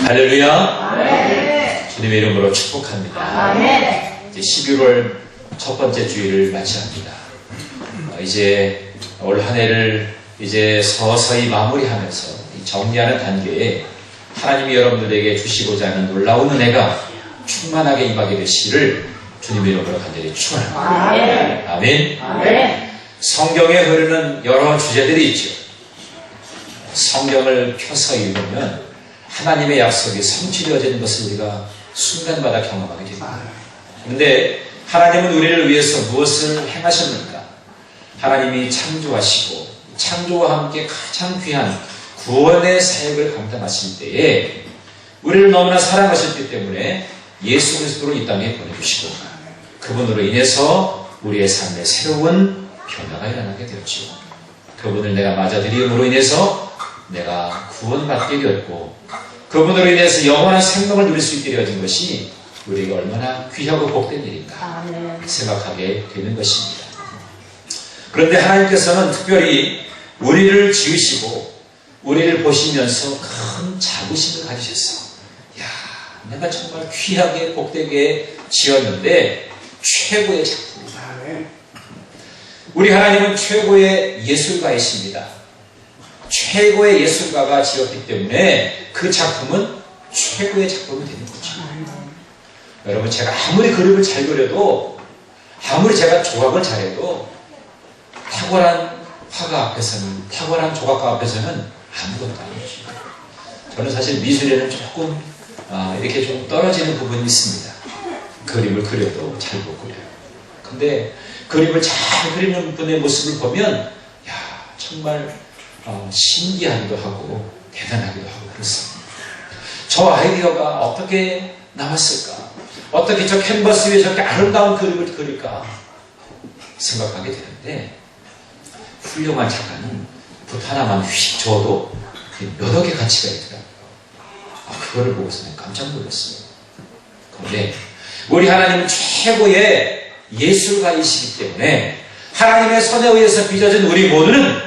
할렐루야. 아멘. 주님의 이름으로 축복합니다. 아멘. 이제 11월 첫 번째 주일을 맞이합니다. 이제 올 한 해를 이제 서서히 마무리하면서 정리하는 단계에 하나님이 여러분들에게 주시고자 하는 놀라운 은혜가 충만하게 임하게 되시기를 주님의 이름으로 간절히 축원합니다. 아멘. 아멘. 아멘. 성경에 흐르는 여러 주제들이 있죠. 성경을 펴서 읽으면 하나님의 약속이 성취되어지는 것을 우리가 순간마다 경험하게 됩니다. 그런데 하나님은 우리를 위해서 무엇을 행하셨는가? 하나님이 창조하시고 창조와 함께 가장 귀한 구원의 사역을 감당하실 때에 우리를 너무나 사랑하셨기 때문에 예수 그리스도를 이 땅에 보내주시고 그분으로 인해서 우리의 삶에 새로운 변화가 일어나게 되었지요. 그분을 내가 맞아들임으로 인해서 내가 구원받게 되었고 그분으로 인해서 영원한 생명을 누릴 수 있게 되어진 것이 우리가 얼마나 귀하고 복된 일인가 생각하게 되는 것입니다. 그런데 하나님께서는 특별히 우리를 지으시고 우리를 보시면서 큰 자부심을 가지셨어. 야, 내가 정말 귀하게 복되게 지었는데 최고의 작품이다. 우리 하나님은 최고의 예술가이십니다. 최고의 예술가가 지었기 때문에 그 작품은 최고의 작품이 되는 거죠. 여러분, 제가 아무리 그림을 잘 그려도 아무리 제가 조각을 잘해도 탁월한 화가 앞에서는, 탁월한 조각가 앞에서는 아무것도 아니죠. 저는 사실 미술에는 조금 이렇게 좀 떨어지는 부분이 있습니다. 그림을 그려도 잘 못 그려요. 근데 그림을 잘 그리는 분의 모습을 보면 야, 정말 신기하기도 하고 대단하기도 하고 그렇습니다. 저 아이디어가 어떻게 나왔을까? 어떻게 저 캔버스 위에 저렇게 아름다운 그림을 그릴까? 생각하게 되는데 훌륭한 작가는 붓 하나만 휙 줘도 여러 개 가치가 있더라고요. 그거를 보고서는 깜짝 놀랐어요. 그런데 우리 하나님은 최고의 예술가이시기 때문에 하나님의 손에 의해서 빚어진 우리 모두는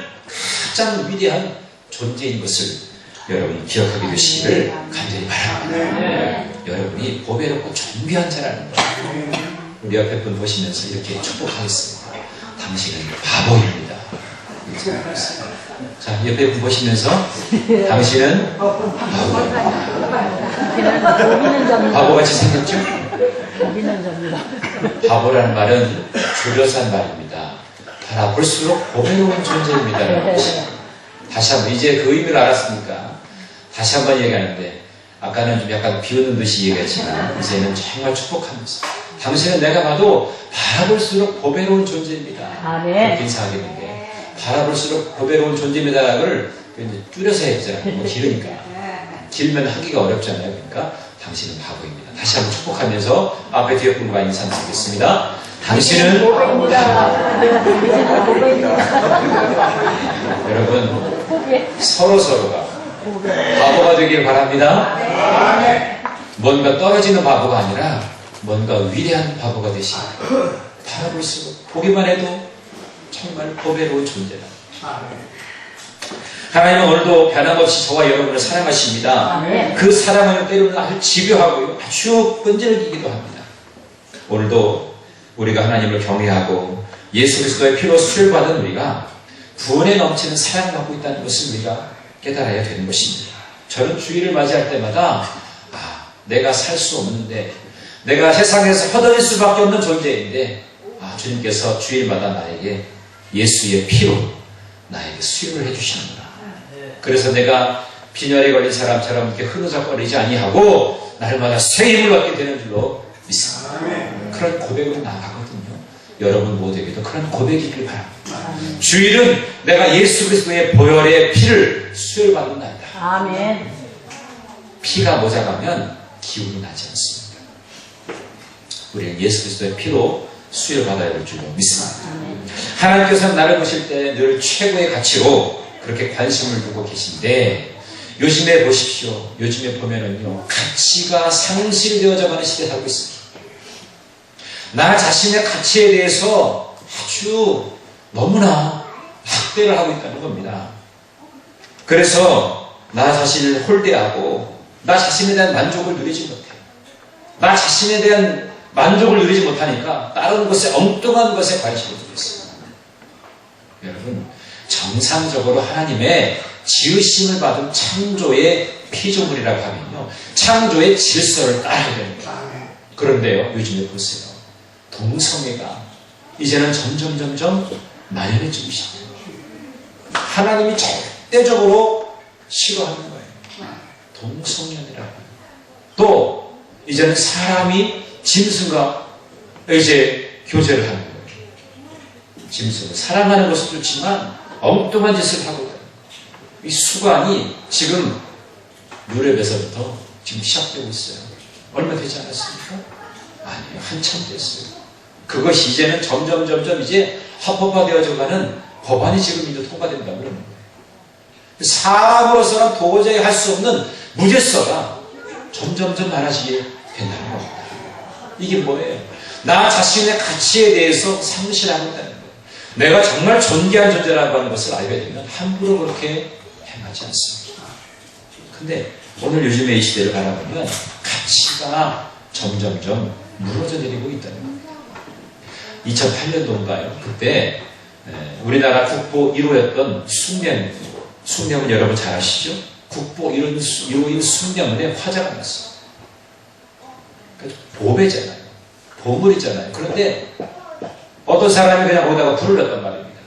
가장 위대한 존재인 것을 여러분이 기억하게 되시기를 간절히 바랍니다. 여러분이 보배롭고 존귀한 자라는 것. 우리 옆에 분 보시면서 이렇게 축복하겠습니다. 당신은 바보입니다. 자, 옆에 분 보시면서 당신은 바보입니다. 바보같이 생겼죠? 바보라는 말은 줄여서 한 말입니다. 바라볼수록 보배로운 존재입니다. 다시 한번 이제 그 의미를 알았으니까 다시 한번 얘기하는데 아까는 좀 약간 비웃는 듯이 얘기했지만 이제는 정말 축복하면서 당신은 내가 봐도 바라볼수록 보배로운 존재입니다. 그렇게 인사하겠는데 바라볼수록 보배로운 존재입니다를 줄여서 했잖아요. 뭐 길으니까 길면 하기가 어렵잖아요. 그러니까 당신은 바보입니다. 다시 한번 축복하면서 앞에 뒤에 분과 인사 나누겠습니다. 당신은 여러분 서로서로가 바보가 되길 바랍니다. 뭔가 떨어지는 바보가 아니라 뭔가 위대한 바보가 되시고 바라볼수록 보기만 해도 정말 보배로운 존재다. 하나님은 오늘도 변함없이 저와 여러분을 사랑하십니다. 그 사랑은 때로는 아주 집요하고 아주 끈질기기도 합니다. 오늘도 우리가 하나님을 경외하고 예수 그리스도의 피로 수혈받은 우리가 구원에 넘치는 사랑을 갖고 있다는 것을 우리가 깨달아야 되는 것입니다. 저는 주일을 맞이할 때마다 내가 살 수 없는데 내가 세상에서 허덕일 수밖에 없는 존재인데 주님께서 주일마다 나에게 예수의 피로 나에게 수혈을 해주시는구나. 그래서 내가 빈혈에 걸린 사람처럼 이렇게 흐느적거리지 아니하고 날마다 새 힘을 얻게 되는 줄로 믿습니다. 그런 고백으로 나아가거든요. 여러분 모두에게도 그런 고백이 있길 바랍니다. 주일은 내가 예수 그리스도의 보혈의 피를 수혈받은 날이다. 아멘. 피가 모자라면 기운이 나지 않습니다. 우리는 예수 그리스도의 피로 수혈받아야 될 줄로 믿습니다. 하나님께서는 나를 보실 때 늘 최고의 가치로 그렇게 관심을 두고 계신데 요즘에 보십시오. 요즘에 보면은요 가치가 상실되어져 가는 시대에 살고 있습니다. 나 자신의 가치에 대해서 아주 너무나 학대를 하고 있다는 겁니다. 그래서 나 자신을 홀대하고 나 자신에 대한 만족을 누리지 못해요. 나 자신에 대한 만족을 누리지 못하니까 다른 것에, 엉뚱한 것에 관심을 두고 있어요. 여러분, 정상적으로 하나님의 지으심을 받은 창조의 피조물이라고 하면요, 창조의 질서를 따라야 됩니다. 그런데요, 요즘에 보세요. 동성애가 이제는 점점 만연해지고 있어요. 하나님이 절대적으로 싫어하는 거예요. 동성연이라고. 또 이제는 사람이 짐승과 이제 교제를 하는 거예요. 짐승을 사랑하는 것은 좋지만 엉뚱한 짓을 하고 있어요. 이 수관이 지금 유럽에서부터 지금 시작되고 있어요. 얼마 되지 않았습니까? 아니요, 한참 됐어요. 그것이 이제는 점점 이제 합법화되어져가는 법안이 지금 이제 통과된다고 그러는 거예요. 사람으로서는 도저히 할 수 없는 무질서가 점점 많아지게 된다는 겁니다. 이게 뭐예요? 나 자신의 가치에 대해서 상실하고 있다는 거예요. 내가 정말 존귀한 존재라고 하는 것을 알게 되면 함부로 그렇게 행하지 않습니다. 근데 오늘 요즘의 이 시대를 바라보면 가치가 점점 무너져 내리고 있다는 겁니다. 2008년도인가요? 그때 우리나라 국보 1호였던 숭례문 여러분 잘 아시죠? 국보 1호인 숭례문에 화재가 났어요. 보배잖아요. 보물이잖아요. 그런데 어떤 사람이 그냥 거기다가 불을 넣었단 말입니다.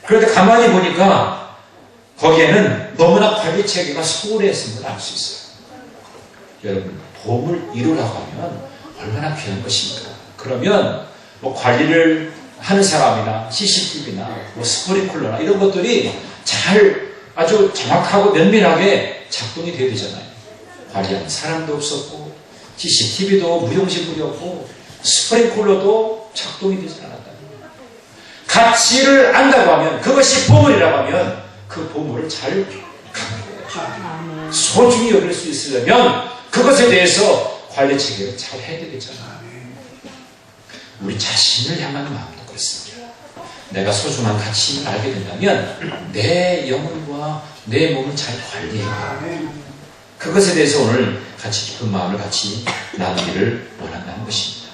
그런데 가만히 보니까 거기에는 너무나 관리 체계가 소홀했음을 알 수 있어요. 여러분, 보물 1호라고 하면 얼마나 귀한 것입니까? 그러면 뭐 관리를 하는 사람이나 CCTV나 뭐 스프링클러나 이런 것들이 잘 아주 정확하고 면밀하게 작동이 돼야 되잖아요. 관리하는 사람도 없었고 CCTV도 무용지물이었고 스프링클러도 작동이 되지 않았다는 거예요. 가치를 안다고 하면, 그것이 보물이라고 하면 그 보물을 잘 갖고 소중히 여길 수 있으려면 그것에 대해서 관리 체계를 잘 해야 되겠잖아요. 우리 자신을 향한 마음도 그렇습니다. 내가 소중한 가치를 알게 된다면 내 영혼과 내 몸을 잘 관리해야 돼요. 그것에 대해서 오늘 같이 깊은 마음을 같이 나누기를 원한다는 것입니다.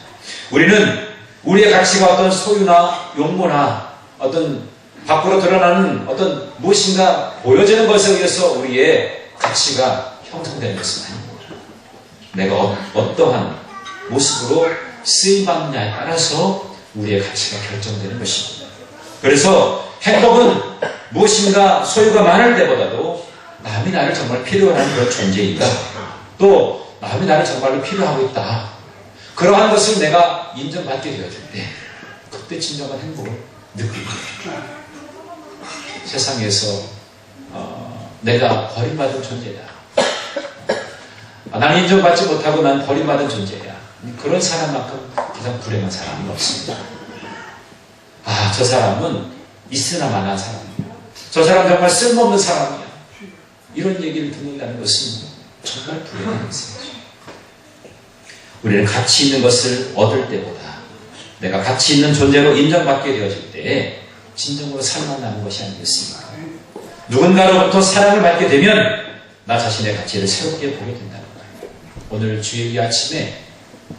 우리는 우리의 가치가 어떤 소유나 용모나 어떤 밖으로 드러나는 어떤 무엇인가 보여지는 것에 의해서 우리의 가치가 형성되는 것은 아닙니다. 내가 어떠한 모습으로 쓰임받느냐에 따라서 우리의 가치가 결정되는 것입니다. 그래서 행복은 무엇인가 소유가 많을 때보다도 남이 나를 정말 필요한 그런 존재인가, 또 남이 나를 정말로 필요하고 있다, 그러한 것을 내가 인정받게 되어질 때 그때 진정한 행복을 느낍니다. 세상에서 내가 버림받은 존재다, 나는 인정받지 못하고 난 버림받은 존재야, 그런 사람만큼 가장 불행한 사람은 없습니다. 저 사람은 있으나 마나 사람이야, 저 사람 정말 쓸모없는 사람이야, 이런 얘기를 듣는다는 것은 정말 불행한 것이죠. 우리는 가치 있는 것을 얻을 때보다 내가 가치 있는 존재로 인정받게 되어질 때에 진정으로 살만나는 것이 아니겠습니까? 누군가로부터 사랑을 받게 되면 나 자신의 가치를 새롭게 보게 된다는 거예요. 오늘 주일 이 아침에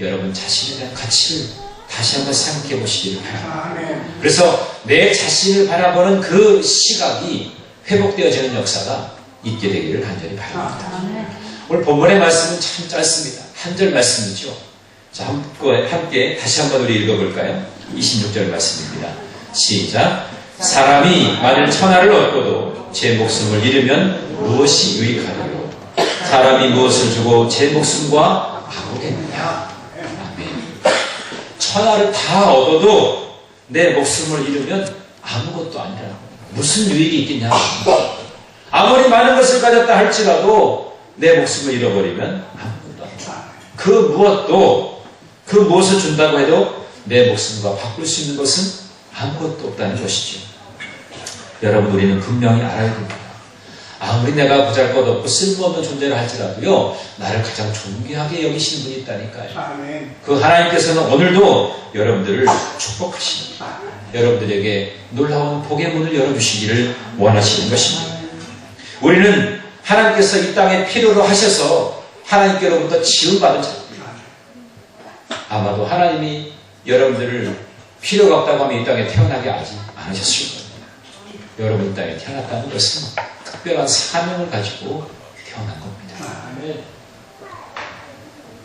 여러분 자신에 대한 가치를 다시 한번 생각해 보시기를 바랍니다. 그래서 내 자신을 바라보는 그 시각이 회복되어지는 역사가 있게 되기를 간절히 바랍니다. 오늘 본문의 말씀은 참 짧습니다. 한 절 말씀이죠. 자, 함께 다시 한번 우리 읽어볼까요? 26절 말씀입니다. 시작. 사람이 만일 천하를 얻고도 제 목숨을 잃으면 무엇이 유익하리요? 사람이 무엇을 주고 제 목숨과 바꾸겠느냐? 아멘. 천하를 다 얻어도 내 목숨을 잃으면 아무것도 아니라고. 무슨 유익이 있겠냐? 아무리 많은 것을 가졌다 할지라도 내 목숨을 잃어버리면 아무것도 아니라, 그 무엇도, 그 무엇을 준다고 해도 내 목숨과 바꿀 수 있는 것은 아무것도 없다는 것이죠. 여러분, 우리는 분명히 알아야 됩니다. 아무리 내가 보잘것없고 쓸모없는 존재를 할지라도요, 나를 가장 존귀하게 여기시는 분이 있다니까요. 그 하나님께서는 오늘도 여러분들을 축복하십니다. 여러분들에게 놀라운 복의 문을 열어주시기를 원하시는 것입니다. 우리는 하나님께서 이 땅에 필요로 하셔서 하나님께로부터 지음받은 자들. 아마도 하나님이 여러분들을 필요가 없다고 하면 이 땅에 태어나게 하지 않으셨을 겁니다. 여러분 이 땅에 태어났다는 것은 특별한 사명을 가지고 태어난 겁니다.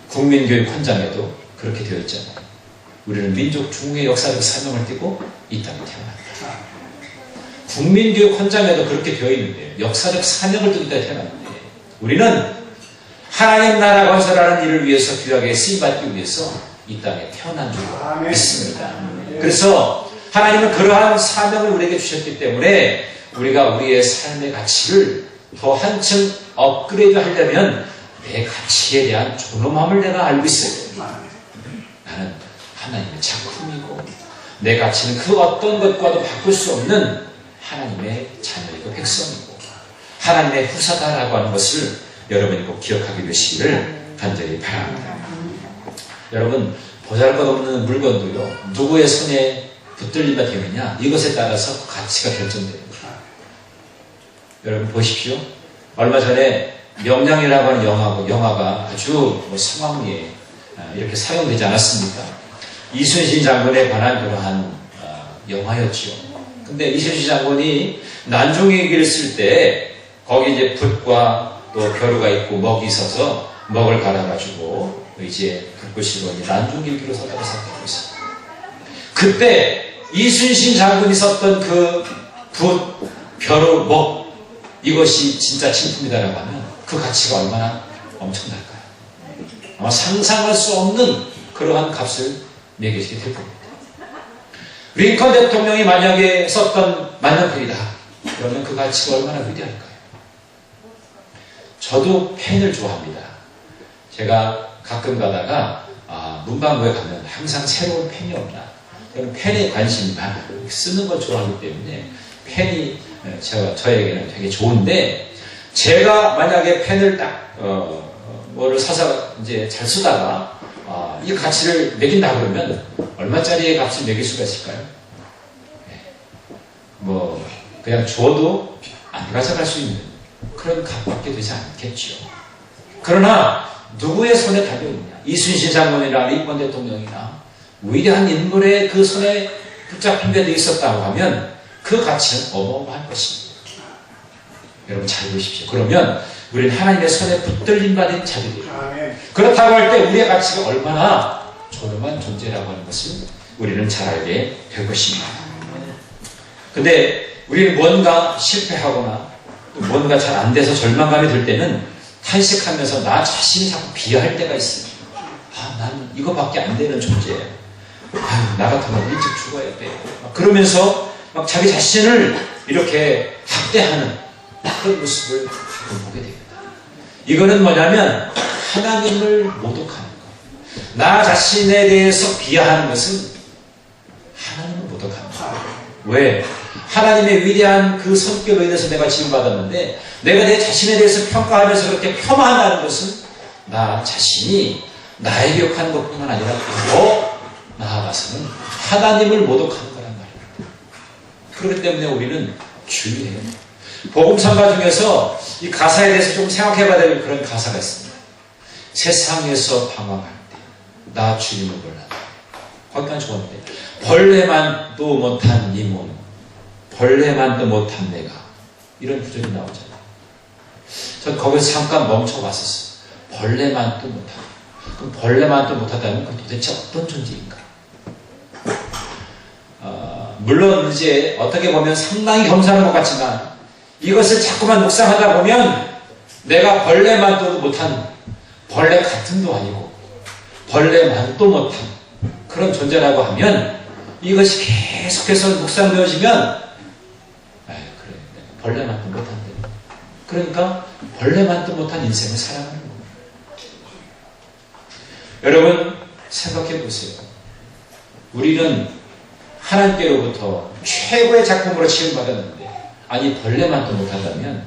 국민교육 헌장에도 그렇게 되어 있잖아요. 우리는 민족 중흥의 역사적 사명을 띠고 이 땅에 태어났다. 국민교육 헌장에도 그렇게 되어 있는데 역사적 사명을 띠고 태어났는데 우리는 하나님 나라 건설하는 일을 위해서 귀하게 쓰임받기 위해서 이 땅에 태어난 줄 믿습니다. 그래서 하나님은 그러한 사명을 우리에게 주셨기 때문에 우리가 우리의 삶의 가치를 더 한층 업그레이드 하려면 내 가치에 대한 존엄함을 내가 알고 있어야 돼요. 나는 하나님의 작품이고 내 가치는 그 어떤 것과도 바꿀 수 없는 하나님의 자녀이고 백성이고 하나님의 후사다라고 하는 것을 여러분이 꼭 기억하게 되시기를 간절히 바랍니다. 여러분 보잘것없는 물건도요 누구의 손에 붙들림이 되느냐 이것에 따라서 가치가 결정됩니다. 여러분 보십시오. 얼마 전에 명량이라고 하는 영화가 아주 성황리에 이렇게 사용되지 않았습니까? 이순신 장군에 관한 그러한 영화였죠. 근데 이순신 장군이 난중일기를 쓸 때 거기 이제 붓과 또 벼루가 있고 먹이 있어서 먹을 갈아가지고 이제 붓글씨로 난중일기로 썼다고 생각하고 있습니다. 그때 이순신 장군이 썼던 그 붓, 벼루, 먹 이것이 진짜 진품이다라고 하면 그 가치가 얼마나 엄청날까요? 아마 상상할 수 없는 그러한 값을 매기시게 될 겁니다. 링컨 대통령이 만약에 썼던 만년필이다. 그러면 그 가치가 얼마나 위대할까요? 저도 펜을 좋아합니다. 제가 가끔 가다가 문방구에 가면 항상 새로운 펜이 없나. 저는 펜에 관심이 많아요. 쓰는 걸 좋아하기 때문에 펜이 저에게는 되게 좋은데 제가 만약에 펜을 딱 뭐를 사서 이제 잘 쓰다가 이 가치를 매긴다 그러면 얼마짜리의 값을 매길 수가 있을까요? 뭐 그냥 줘도 안 가져갈 수 있는 그런 값밖에 되지 않겠죠. 그러나 누구의 손에 달려있느냐? 이순신 장군이나 링컨 대통령이나 위대한 인물의 그 손에 붙잡힌 데 있었다고 하면 그 가치는 어마어마할 것입니다. 여러분 잘 보십시오. 그러면 우리는 하나님의 손에 붙들림 받은 자들이에요. 그렇다고 할 때 우리의 가치가 얼마나 존엄한 존재라고 하는 것을 우리는 잘 알게 될 것입니다. 근데 우리는 뭔가 실패하거나 또 뭔가 잘 안 돼서 절망감이 들 때는 탄식하면서 나 자신이 자꾸 비하할 때가 있어요. 나는 이거밖에 안 되는 존재예요. 나 같으면 일찍 죽어야 돼. 그러면서 막 자기 자신을 이렇게 학대하는 그런 모습을 가끔 보게 됩니다. 이거는 뭐냐면 하나님을 모독하는 것. 나 자신에 대해서 비하하는 것은 하나님을 모독하는 것. 왜? 하나님의 위대한 그 성격에 대해서 내가 지음받았는데 내가 내 자신에 대해서 평가하면서 그렇게 폄하한다는 것은 나 자신이 나에게 욕하는 것뿐만 아니라 더 나아가서는 하나님을 모독하는 거란 말입니다. 그렇기 때문에 우리는 주의해요. 복음성가 중에서 이 가사에 대해서 좀 생각해봐야 될 그런 가사가 있습니다. 세상에서 방황할 때 나 주님을 몰랐다. 거기까지 좋은데 벌레만도 못한 네 몸, 벌레만도 못한 내가 이런 구절이 나오잖아요. 전 거기서 잠깐 멈춰봤었어요. 벌레만도 못하다. 그럼 벌레만도 못하다면 그럼 도대체 어떤 존재인가? 물론 이제 어떻게 보면 상당히 겸손한 것 같지만 이것을 자꾸만 묵상하다 보면 내가 벌레만도 못한 벌레 같은도 아니고 벌레만도 못한 그런 존재라고 하면 이것이 계속해서 묵상되어지면 그래 벌레만도 못한데 그러니까 벌레만도 못한 인생을 살아가는 겁니다. 여러분 생각해 보세요. 우리는 하나님께로부터 최고의 작품으로 지음받았는데 아니 벌레만도 못하다면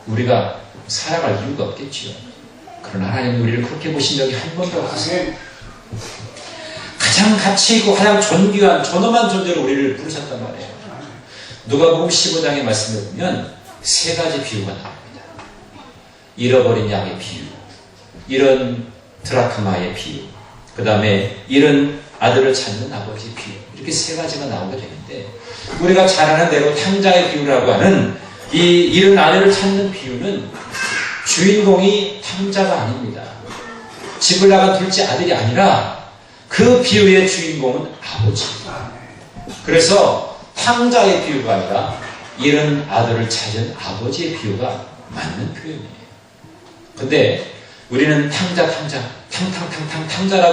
우리가 살아갈 이유가 없겠지요. 그러나 하나님은 우리를 그렇게 보신 적이 한 번도 없으세요. 가장 가치 있고 가장 존귀한 존엄한 존재로 우리를 부르셨단 말이에요. 누가복음 15장의 말씀을 보면 세 가지 비유가 나옵니다. 잃어버린 양의 비유, 이런 드라크마의 비유, 그 다음에 이런 아들을 찾는 아버지의 비유, 이렇게 세 가지가 나오게 되는데, 우리가 잘 아는 대로 탕자의 비유라고 하는 이 잃은 아들을 찾는 비유는 주인공이 탕자가 아닙니다. 집을 나간 둘째 아들이 아니라 그 비유의 주인공은 아버지입니다. 그래서 탕자의 비유가 아니라 잃은 아들을 찾은 아버지의 비유가 맞는 표현이에요. 근데 우리는 탕자라고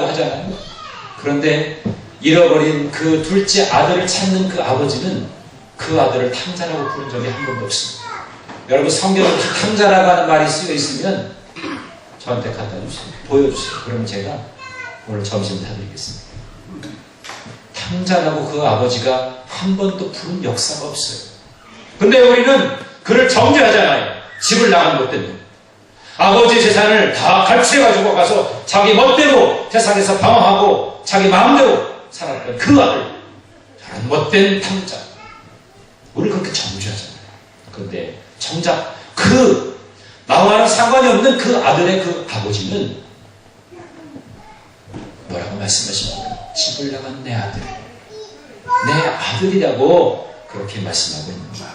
하잖아요. 그런데 잃어버린 그 둘째 아들을 찾는 그 아버지는 그 아들을 탕자라고 부른 적이 한 번도 없습니다. 여러분 성경에 탕자라고 하는 말이 쓰여 있으면 저한테 갖다 주세요. 보여주세요. 그러면 제가 오늘 점심 사드리겠습니다. 탕자라고 그 아버지가 한 번도 부른 역사가 없어요. 근데 우리는 그를 정죄하잖아요. 집을 나간 것 때문에. 아버지 재산을 다 갈취해가지고 가서 자기 멋대로 세상에서 방황하고 자기 마음대로 살았던 그 아들. 저런 못된 탕자. 우리를 그렇게 정죄하잖아요. 그런데 정작 나와는 상관이 없는 그 아들의 그 아버지는 뭐라고 말씀하십니까? 집을 나간 내 아들. 내 아들이라고 그렇게 말씀하고 있는 거예요.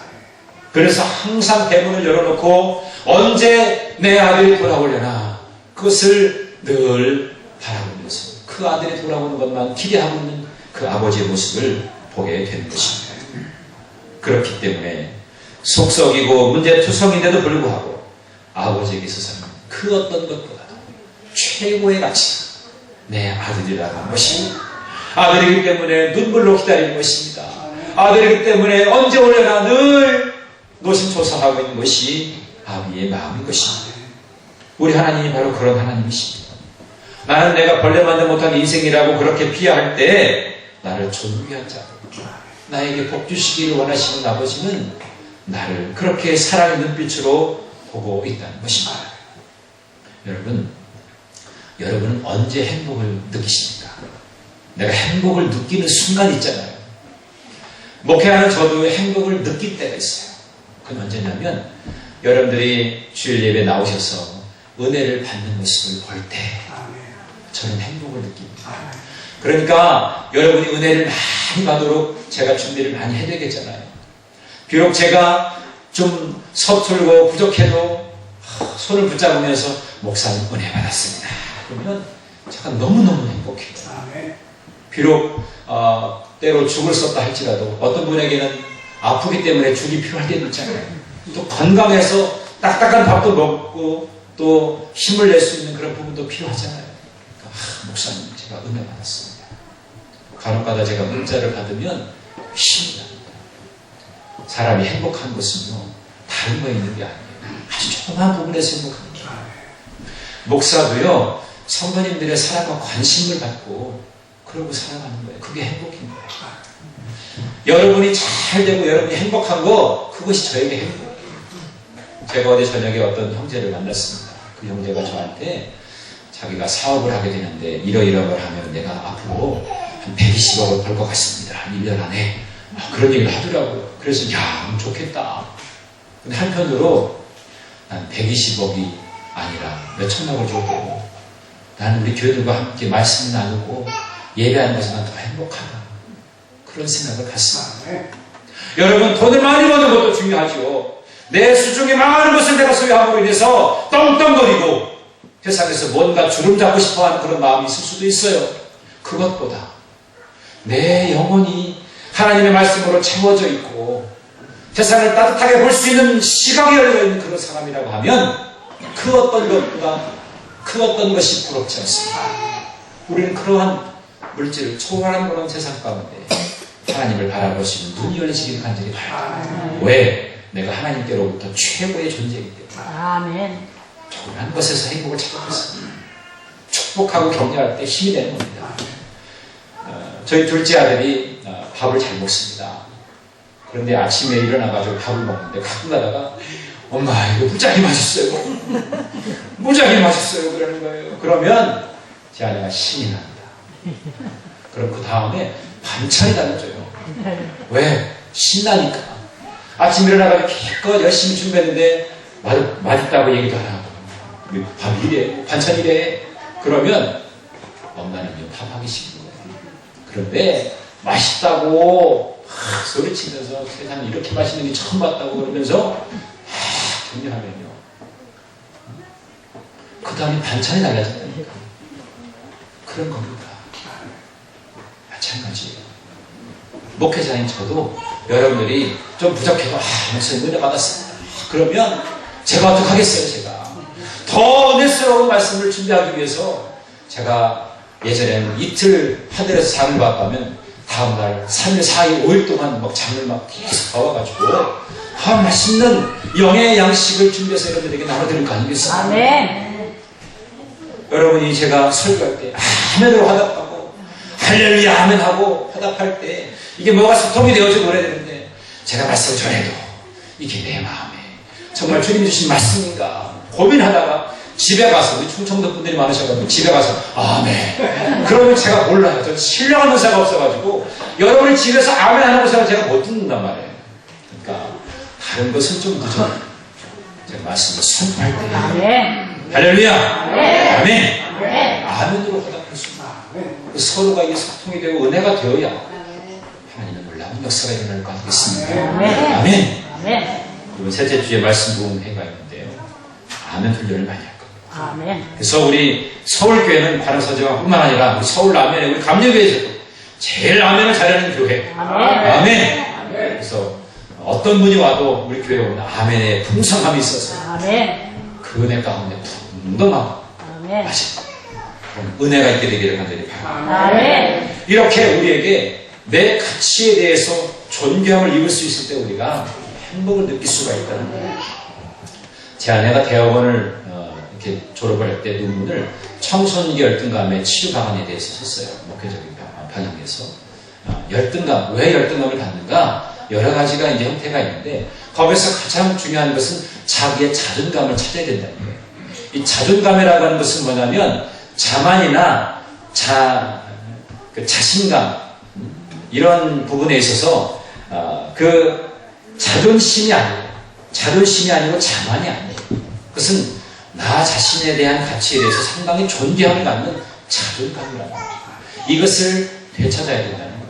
그래서 항상 대문을 열어놓고 언제 내 아들이 돌아오려나 그것을 늘 바라보면서 그 아들이 돌아오는 것만 기대하고 있는 그 아버지의 모습을 보게 되는 것입니다. 그렇기 때문에 속썩이고 문제투성인데도 불구하고 아버지에게 있어서는 그 어떤 것보다도 최고의 가치가 내 아들이라는 것이 아들이기 때문에 눈물로 기다리는 것입니다. 아들이기 때문에 언제 올려나 늘 노심초사하고 있는 것이 아비의 마음인 것입니다. 우리 하나님이 바로 그런 하나님이십니다. 나는 내가 벌레 만도 못한 인생이라고 그렇게 비하할 때 나를 존귀한 자, 나에게 복 주시기를 원하시는 아버지는 나를 그렇게 사랑의 눈빛으로 보고 있다는 것입니다. 여러분은 언제 행복을 느끼십니까? 내가 행복을 느끼는 순간이 있잖아요. 목회하는 저도 행복을 느낄 때가 있어요. 그건 언제냐면 여러분들이 주일 예배 나오셔서 은혜를 받는 모습을 볼 때 저는 행복을 느낍니다. 그러니까 여러분이 은혜를 많이 받도록 제가 준비를 많이 해야 되겠잖아요. 비록 제가 좀 서툴고 부족해도 손을 붙잡으면서 목사님 은혜 받았습니다. 그러면 제가 너무너무 행복해요. 비록 때로 죽을 수 없다 할지라도 어떤 분에게는 아프기 때문에 죽이 필요할 때도 있잖아요. 또 건강해서 딱딱한 밥도 먹고 또 힘을 낼 수 있는 그런 부분도 필요하잖아요. 그러니까, 목사님 제가 은혜 받았습니다. 간혹가다 제가 문자를 받으면 힘이 납니다. 사람이 행복한 것은요 다른 거에 있는 게 아니에요. 아주 조그만 부분에서 행복합니다. 목사도요 성도님들의 사랑과 관심을 받고 그러고 살아가는 거예요. 그게 행복인 거예요. 여러분이 잘 되고 여러분이 행복한 거 그것이 저에게 행복이에요. 제가 어제 저녁에 어떤 형제를 만났습니다. 그 형제가 저한테 자기가 사업을 하게 되는데 이러이러한 걸 하면 내가 앞으로 한 120억을 벌 것 같습니다. 한 1년 안에. 그런 얘기를 하더라고요. 그래서 야 좋겠다. 근데 한편으로 난 120억이 아니라 몇 천억을 줘도 나는 우리 교회들과 함께 말씀 나누고 예배하는 것만 더 행복하다. 그런 생각을 갖습니다. 여러분 돈을 많이 버는 것도 중요하죠. 내 수중에 많은 것을 내가 소유함으로 인해서 떵떵거리고 세상에서 뭔가 주름 잡고 싶어하는 그런 마음이 있을 수도 있어요. 그것보다 내 영혼이 하나님의 말씀으로 채워져 있고 세상을 따뜻하게 볼 수 있는 시각이 열려 있는 그런 사람이라고 하면 그 어떤 것보다 그 어떤 것이 부럽지 않습니다. 우리는 그러한 물질을 초월한 그런 세상 가운데 하나님을 바라보시는 눈이 열리시길 간절히 바랍니다. 왜? 내가 하나님께로부터 최고의 존재이기 때문에. 아멘. 조그만 것에서 행복을 찾고 있습니다. 축복하고 격려할 때 힘이 되는 겁니다. 저희 둘째 아들이 밥을 잘 먹습니다. 그런데 아침에 일어나가지고 밥을 먹는데 가끔 가다가 엄마 이거 무지하게 맛있어요. 무지하게 맛있어요. 그러는 거예요. 그러면 제 아내가 신이 납니다. 그럼 그 다음에 반찬이 달라져요. 왜? 신나니까. 아침 일어나가지고 기껏 열심히 준비했는데 맛있다고 얘기도 안 하고 우리 밥이 이래, 반찬이 이래. 그러면 엄마는요, 밥하기 싫은 거예요. 그런데 맛있다고 소리치면서 세상에 이렇게 맛있는 게 처음 봤다고 그러면서 격려하면요. 그 다음에 반찬이 달라진다니까. 그런 겁니다. 마찬가지예요. 목회자인 저도 여러분들이 좀 부족해도 목사님 은혜 받았습니다. 그러면 제가 어떡하겠어요, 제가. 더 은혜스러운 말씀을 준비하기 위해서 제가 예전에는 이틀 하늘에서 잠을 봤다면 다음날 3일, 4일, 5일 동안 막 잠을 막 계속 봐와가지고 맛있는 영의 양식을 준비해서 여러분들에게 나눠드릴 거 아니겠어요? 아멘. 여러분이 제가 설교할 때 아멘으로 화답하고 할렐루야 아멘 하고 화답할 때 이게 뭐가 소통이 되어져 노래야 되는데 제가 말씀을 전해도 이게 내 마음에 정말 주님이 주신 말씀인가 고민하다가 집에 가서 우리 충청도 분들이 많으셔가지고 집에 가서 아멘 그러면 제가 몰라요. 저는 신령한 의사가 없어가지고 여러분이 집에서 아멘 하는 것을 제가 못 듣는단 말이에요. 그러니까 다른 것은 좀 늦어요. 제가 말씀을 선포할 때 아멘. 할렐루야 아멘 아멘. 아멘으로 화답할 수 있어요. 서로가 이 소통이 되고 은혜가 되어야 하나님의 놀라운 역사가 일어날 것 같겠습니다. 아멘. 아멘. 아멘. 이번 셋째 주에 말씀 부흥회가 있는데요. 아멘 훈련을 많이 할 겁니다. 아멘. 그래서 우리 서울교회는 관음서재관뿐만 아니라 우리 서울 라면에 우리 감리교회에서도 제일 아멘을 잘하는 교회. 아멘. 그래서 어떤 분이 와도 우리 교회에 오면 아멘의 풍성함이 있어서 아멘. 그 은혜 가운데 풍성하고 아멘. 맛있고 그런 은혜가 있게 되기를 간절히 바랍니다. 아멘. 이렇게 우리에게 내 가치에 대해서 존경을 입을 수 있을 때 우리가 행복을 느낄 수가 있다는 거예요. 제 아내가 대학원을 이렇게 졸업을 할 때 논문을 청소년기 열등감의 치유 방안에 대해서 썼어요. 목회적인 방향에서. 열등감, 왜 열등감을 갖는가? 여러 가지가 이제 형태가 있는데 거기서 가장 중요한 것은 자기의 자존감을 찾아야 된다는 거예요. 이 자존감이라고 하는 것은 뭐냐면 자만이나 자신감 이런 부분에 있어서 그 자존심이 아니고 자만이 아니에요. 그것은 나 자신에 대한 가치에 대해서 상당히 존경을 갖는 자존감이라는 거죠. 이것을 되찾아야 된다는 거예요.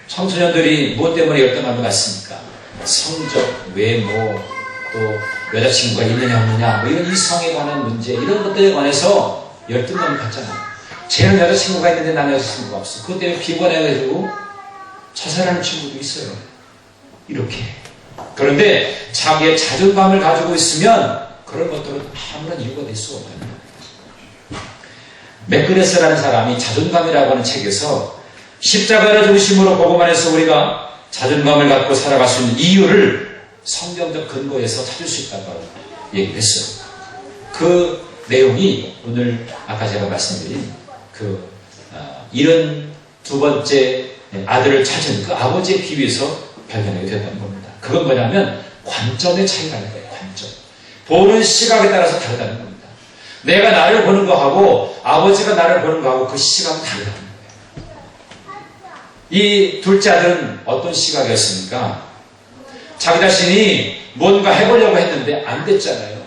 청소년들이 무엇 때문에 열등감을 갖습니까? 성적, 외모, 또 여자친구가 있느냐 없느냐, 뭐 이런 이성에 관한 문제, 이런 것들에 관해서 열등감을 갖잖아요. 쟤는 여자친구가 있는데 나는 여자친구가 없어. 그것 때문에 피곤해가지고 자살하는 친구도 있어요. 이렇게. 그런데 자기의 자존감을 가지고 있으면 그런 것들은 아무런 이유가 될 수가 없다는 거예요. 맥그레스라는 사람이 자존감이라고 하는 책에서 십자가를 중심으로 보고만 해서 우리가 자존감을 갖고 살아갈 수 있는 이유를 성경적 근거에서 찾을 수 있다고 얘기를 했어요. 그 내용이 오늘 아까 제가 말씀드린 그 72번째 아들을 찾은 그 아버지의 비유에서 발견하게 된다는 겁니다. 그건 뭐냐면 관점의 차이라는 거예요. 관점. 보는 시각에 따라서 다르다는 겁니다. 내가 나를 보는 거하고 아버지가 나를 보는 거하고 그 시각은 다르다는 거예요. 이 둘째 아들은 어떤 시각이었습니까? 자기 자신이 뭔가 해보려고 했는데 안 됐잖아요.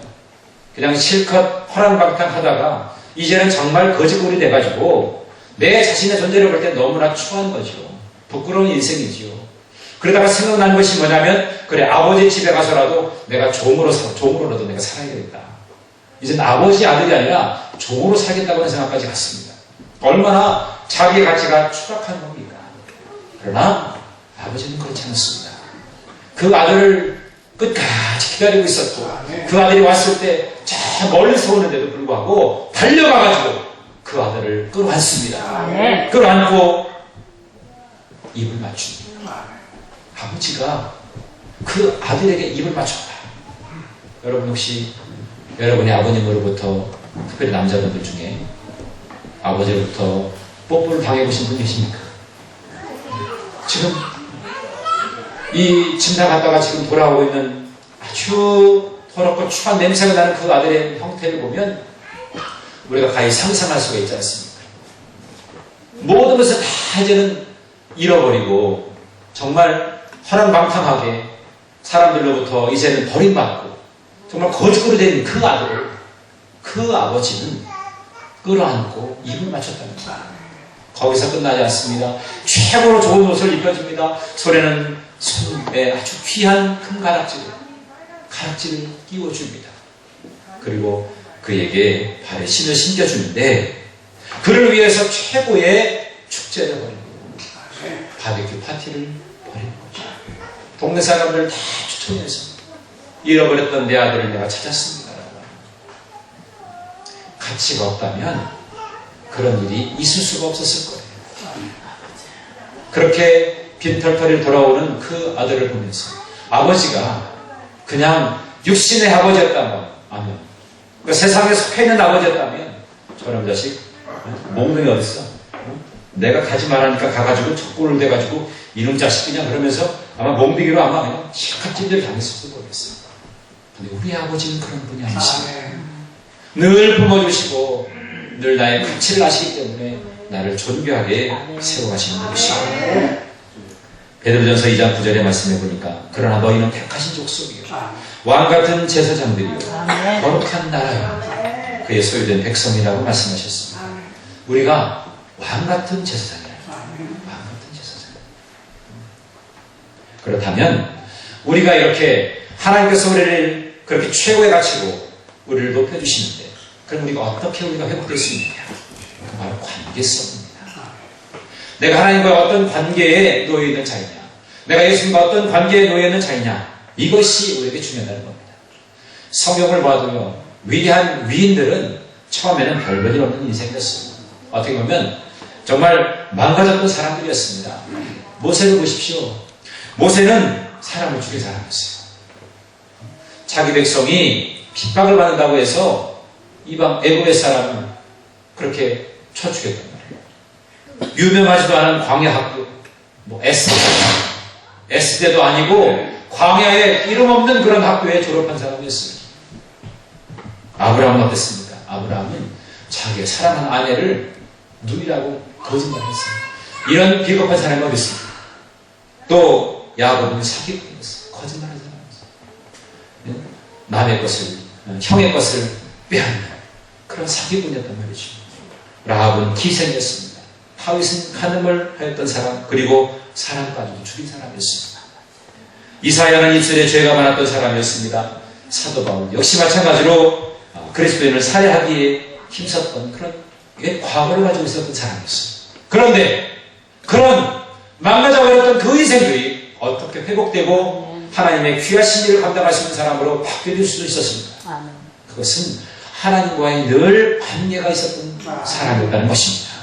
그냥 실컷 허랑방탕하다가 이제는 정말 거지꼴이 돼가지고 내 자신의 존재를 볼 때 너무나 추한 거죠. 부끄러운 인생이지요. 그러다가 생각나는 것이 뭐냐면 그래 아버지 집에 가서라도 내가 종으로라도 내가 살아야 되겠다. 이제는 아버지 아들이 아니라 종으로 살겠다고 하는 생각까지 갔습니다. 얼마나 자기의 가치가 추락한 겁니까? 그러나 아버지는 그렇지 않았습니다. 그 아들을 끝까지 기다리고 있었고 그 아들이 왔을 때 저 멀리서 오는데도 불구하고 달려가가지고 그 아들을 끌어안습니다. 끌어안고 입을 맞춥니다. 아버지가 그 아들에게 입을 맞췄다. 여러분 혹시 여러분의 아버님으로부터 특별히 남자분들 중에 아버지로부터 뽀뽀를 당해보신 분 계십니까? 지금 이 집 나갔다가 지금 돌아오고 있는 아주 더럽고 추한 냄새가 나는 그 아들의 형태를 보면 우리가 가히 상상할 수가 있지 않습니까? 모든 것을 다 이제는 잃어버리고 정말 허랑방탕하게 사람들로부터 이제는 버림받고 정말 거지꼴이 된 그 아들을 그 아버지는 끌어안고 입을 맞췄답니다. 거기서 끝나지 않습니다. 최고로 좋은 옷을 입혀줍니다. 손에는 손에 아주 귀한 큰 가락지를 끼워줍니다. 그리고 그에게 발에 신을 신겨주는데 그를 위해서 최고의 축제를 벌이고 바비큐 파티를 벌이는 거죠. 동네 사람들 다 추천해서 잃어버렸던 내 아들을 내가 찾았습니다. 가치가 없다면 그런 일이 있을 수가 없었을 거예요. 그렇게 빈털터리를 돌아오는 그 아들을 보면서 아버지가 그냥 육신의 아버지였다면, 그러니까 세상에 속해있는 아버지였다면 저놈 자식 몽둥이 어딨어? 내가 가지 말라니까 가가지고 젖골을 대가지고 이놈 자식 그냥 그러면서 아마 몽둥이로 아마 그냥 실컷 찜질 당했을지도 모르겠어요. 근데 우리 아버지는 그런 분이 아니시고 늘 품어주시고 늘 나의 가치를 아시기 때문에 나를 존귀하게 세워가시는 분이시고 베드로전서 2장 9절의 말씀해 보니까 그러나 너희는 택하신 족속이요 왕같은 제사장들이요 거룩한 나라요 그의 소유된 백성이라고 말씀하셨습니다. 우리가 왕같은 제사장이에요. 왕같은 제사장. 그렇다면 우리가 이렇게 하나님께서 우리를 그렇게 최고의 가치로 우리를 높여주시는데 그럼 우리가 어떻게 우리가 회복될 수 있느냐? 바로 관계성입니다. 내가 하나님과 어떤 관계에 놓여 있는 자이냐? 내가 예수님과 어떤 관계에 놓여 있는 자이냐? 이것이 우리에게 중요하다는 겁니다. 성경을 봐도요, 위대한 위인들은 처음에는 별볼일 없는 인생이었어요. 어떻게 보면 정말 망가졌던 사람들이었습니다. 모세를 보십시오. 모세는 사람을 죽인 사람이었어요. 자기 백성이 핍박을 받는다고 해서 이방 애굽의 사람을 그렇게 쳐 죽였단 말이에요. 유명하지도 않은 광야 학교, S대도 아니고 광야에 이름 없는 그런 학교에 졸업한 사람이었어요. 아브라함은 어땠습니까? 아브라함은 자기의 사랑하는 아내를 누이라고 거짓말했어요. 이런 비겁한 사람이 어디 있습니까? 또 야곱은 사기꾼이었어요. 거짓말한 사람이었어요. 남의 것을, 형의 것을 빼앗는 그런 사기꾼이었단 말이죠. 라합은 기생이었습니다. 다윗은 간음을 하였던 사람, 그리고 사람까지도 죽인 사람이었습니다. 이사야는 입술에 죄가 많았던 사람이었습니다. 사도 바울 역시 마찬가지로 그리스도인을 살해하기에 힘썼던 그런 과거를 가지고 있었던 사람이었어요. 그런데 그런 망가져버렸던 그 인생들이 어떻게 회복되고 하나님의 귀하신 일을 감당할 수 있는 사람으로 바뀌어질 수도 있었습니다. 그것은 하나님과의 늘 관계가 있었던 사람이었다는 것입니다.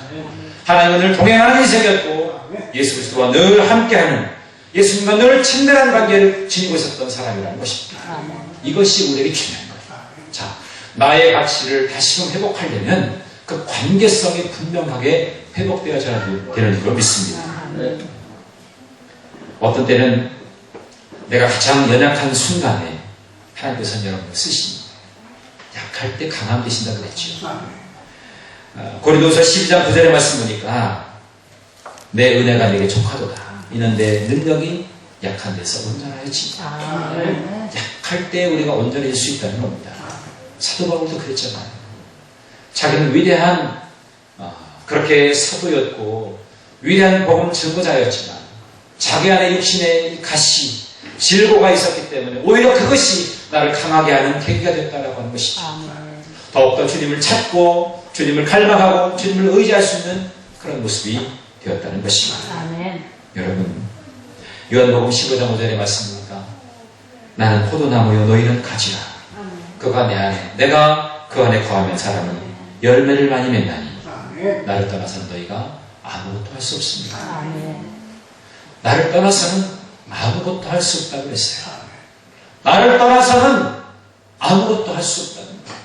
하나님은 늘 동행하는 인생이었고 예수 그리스도와 늘 함께하는 예수님과 늘 친밀한 관계를 지니고 있었던 사람이라는 것입니다. 이것이 우리에게 중요한 거예요. 자, 나의 가치를 다시금 회복하려면 그 관계성이 분명하게 회복되어져야 되는 줄로 믿습니다. 어떤 때는 내가 가장 연약한 순간에 하나님께서는 여러분을 쓰십니다. 약할 때 강함 되신다고 그랬죠. 고린도서 12장 9절의 말씀 보니까 내 은혜가 내게 족하도다. 이는 내 능력이 약한 데서 온전하여지. 약할 때 우리가 온전해질 수 있다는 겁니다. 사도 바울도 그랬잖아요. 자기는 위대한 그렇게 사도였고 위대한 복음 증거자였지만 자기 안에 육신의 가시, 질고가 있었기 때문에 오히려 그것이 나를 강하게 하는 계기가 됐다라고 하는 것이죠. 더욱더 주님을 찾고 주님을 갈망하고 주님을 의지할 수 있는 그런 모습이 되었다는 것입니다. 아멘. 여러분, 요한복음 15장 5절의 말씀입니다. 나는 포도나무요 너희는 가지라. 그가 내 안에, 내가 그 안에 거하면 사람은 열매를 많이 맺나니 나를 떠나서는 너희가 아무것도 할 수 없습니다. 나를 떠나서는 아무것도 할 수 없다고 했어요. 나를 떠나서는 아무것도 할 수 없다는 거예요.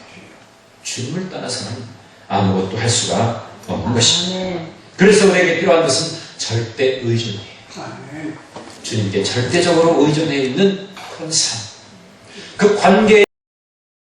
주님을 떠나서는 아무것도 할 수가 없는 것입니다. 그래서 우리에게 필요한 것은 절대 의존이에요. 주님께 절대적으로 의존해 있는 그런 삶. 그 관계에